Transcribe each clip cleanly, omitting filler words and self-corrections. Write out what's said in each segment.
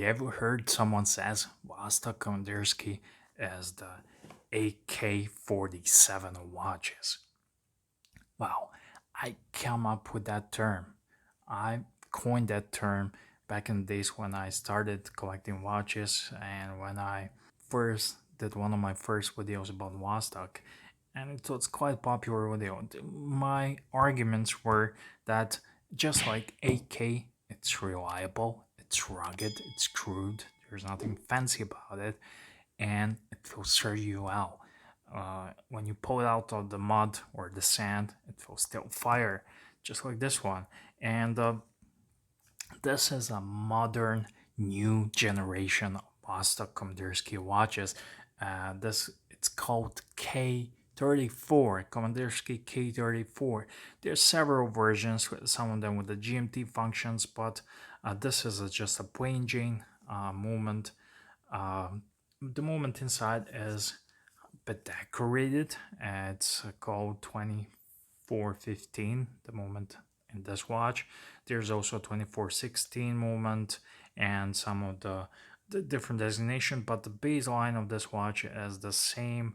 you ever heard someone says Vostok Komandirskie as the AK-47 of watches? Wow, I came up with that term. I coined that term back in the days when I started collecting watches and when I first did one of my first videos about Vostok. And it was quite popular video. My arguments were that just like AK, it's reliable, it's rugged, it's crude, there's nothing fancy about it, and it will serve you well. When you pull it out of the mud or the sand, it will still fire, just like this one. And this is a modern, new generation of Vostok Komandirskie watches. This it's called K-34, Komandirskie K-34. There's several versions, some of them with the GMT functions, but this is just a plain Jane movement. The movement inside is a bit decorated. It's called 2415, the movement in this watch. There's also 2416 movement and some of the different designation, but the baseline of this watch is the same.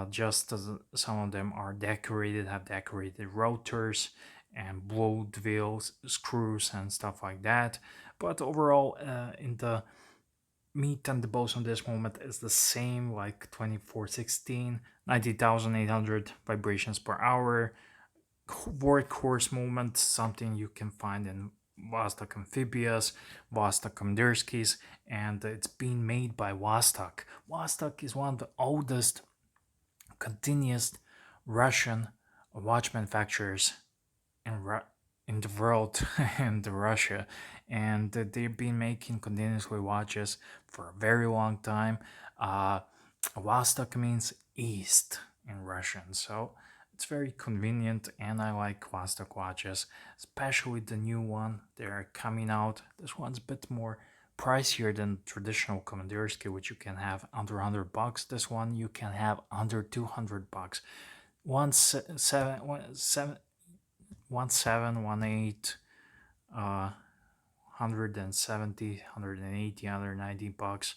Just as some of them are decorated, have decorated rotors and blowed wheels, screws and stuff like that. But overall, in the meat and the bones of this moment is the same, like 2416, 90,800 vibrations per hour. Workhorse movement, something you can find in Vostok Amphibious, Vostok Komandirskies, and it's being made by Vostok. Vostok is one of the oldest continuous Russian watch manufacturers in the world and Russia, and they've been making continuously watches for a very long time. Vostok means east in Russian, so it's very convenient, and I like Vostok watches, especially the new one they're coming out. This one's a bit more pricier than traditional Komandirsky, which you can have under $100. This one you can have under $200. One seven 1718 170 180 $190.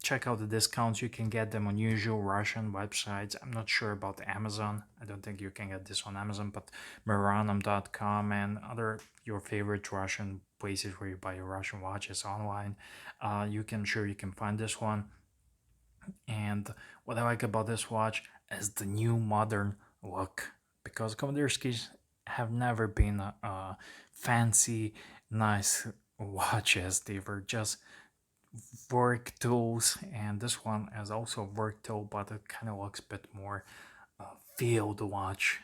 Check out the discounts. You can get them on usual Russian websites. I'm not sure about Amazon. I don't think you can get this on Amazon, but Maranom.com and other your favorite Russian places where you buy your Russian watches online, you can find this one. And what I like about this watch is the new modern look, because Komandirskis have never been fancy, nice watches. They were just work tools, and this one is also a work tool, but it kind of looks a bit more field watch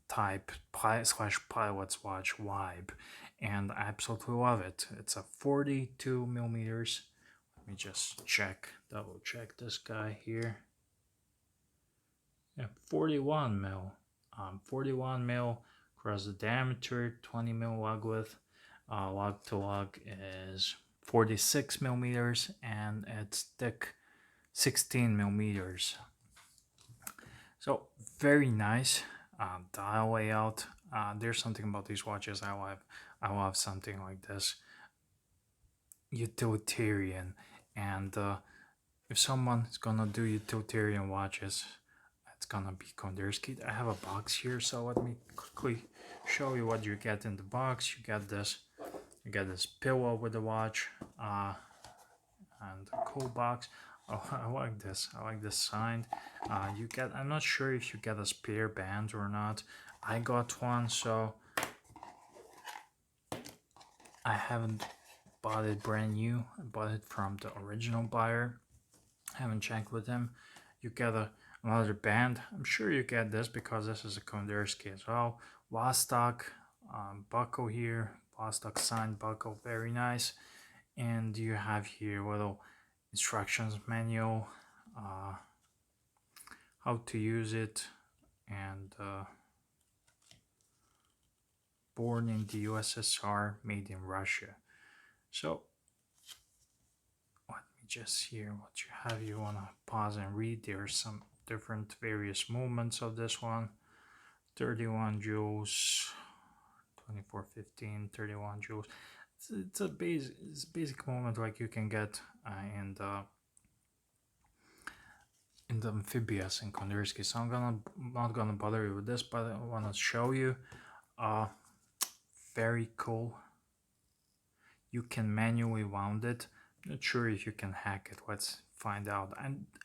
type slash pilot's watch vibe, and I absolutely love it. It's a 42 millimeters. Let me just double check this guy here. Yeah, 41 mil. 41 mil across the diameter, 20 mil lug width. Lug to lug is 46 millimeters, and it's thick 16 millimeters. So very nice dial layout. There's something about these watches I love. I love something like this, utilitarian. And if someone is gonna do utilitarian watches, it's gonna be Komandirskie. I have a box here, so let me quickly show you what you get in the box. You get this pillow with the watch, and a cool box. Oh, I like this. I like this sign. I'm not sure if you get a spare band or not. I got one, so I haven't bought it brand new. I bought it from the original buyer. I haven't checked with him. You get another band. I'm sure you get this because this is a Komandirskie as well. Vostok buckle here. Vostok sign buckle, very nice. And you have here little instructions manual, how to use it, and born in the USSR, made in Russia. So let me just hear what you have. You want to pause and read. There's some different various movements of this one. 31 joules, 2415, 31 joules. it's it's a basic moment like you can get in the amphibious in Komandirskie. So not gonna bother you with this, but I wanna show you. Uh, Very cool. You can manually wound it. Not sure if you can hack it. Let's find out.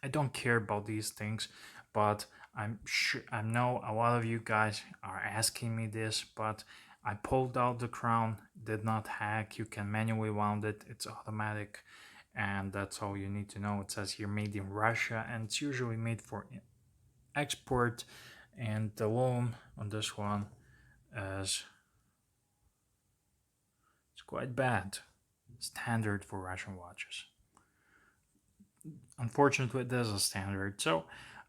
I don't care about these things, but I'm sure I know a lot of you guys are asking me this, but I pulled out the crown, did not hack. You can manually wound it. It's automatic, and that's all you need to know. It says here made in Russia, and it's usually made for export. And the loan on this one is it's quite bad. Standard for Russian watches. Unfortunately, it is a standard. So,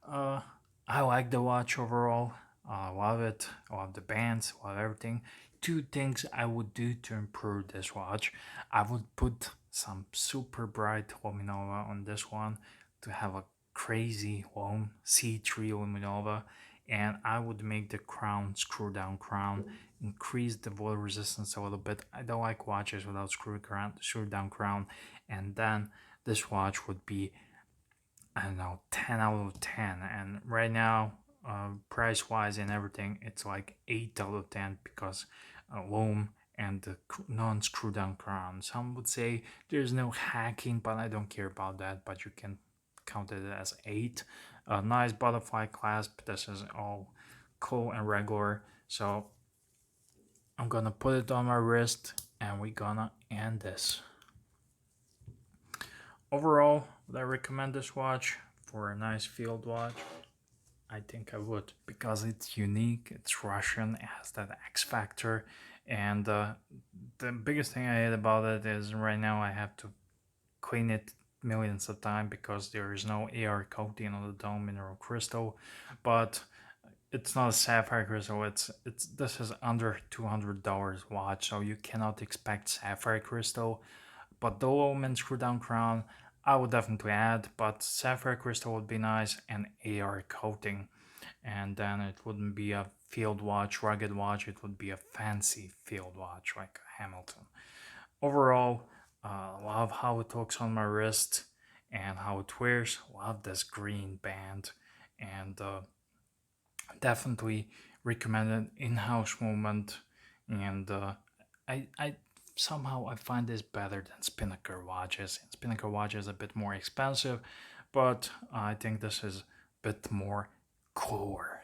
uh, I like the watch overall. I love it. I love the bands. I love everything. Two things I would do to improve this watch. I would put some super bright luminova on this one to have a crazy long C3 luminova, and I would make the crown screw down crown, increase the water resistance a little bit. I don't like watches without screw down crown, and then this watch would be, I don't know, 10 out of 10. And right now, price wise and everything, it's like 8 out of 10 because loam and the non screw down crown. Some would say there's no hacking, but I don't care about that. But you can count it as 8. Nice butterfly clasp. This is all cool and regular. So I'm gonna put it on my wrist and we're gonna end this. Overall, would I recommend this watch for a nice field watch? I think I would, because it's unique, it's Russian, it has that X factor, and the biggest thing I hate about it is right now I have to clean it millions of times because there is no AR coating on the dome mineral crystal, but it's not a sapphire crystal. It's this is under $200 watch, so you cannot expect sapphire crystal. But the Loman screw down crown, I would definitely add, but sapphire crystal would be nice and AR coating. And then it wouldn't be a field watch, rugged watch, it would be a fancy field watch like a Hamilton. Overall, love how it looks on my wrist and how it wears. Love this green band, and definitely recommend an in-house movement. And I somehow I find this better than Spinnaker watches. And Spinnaker watches a bit more expensive, but I think this is a bit more cooler.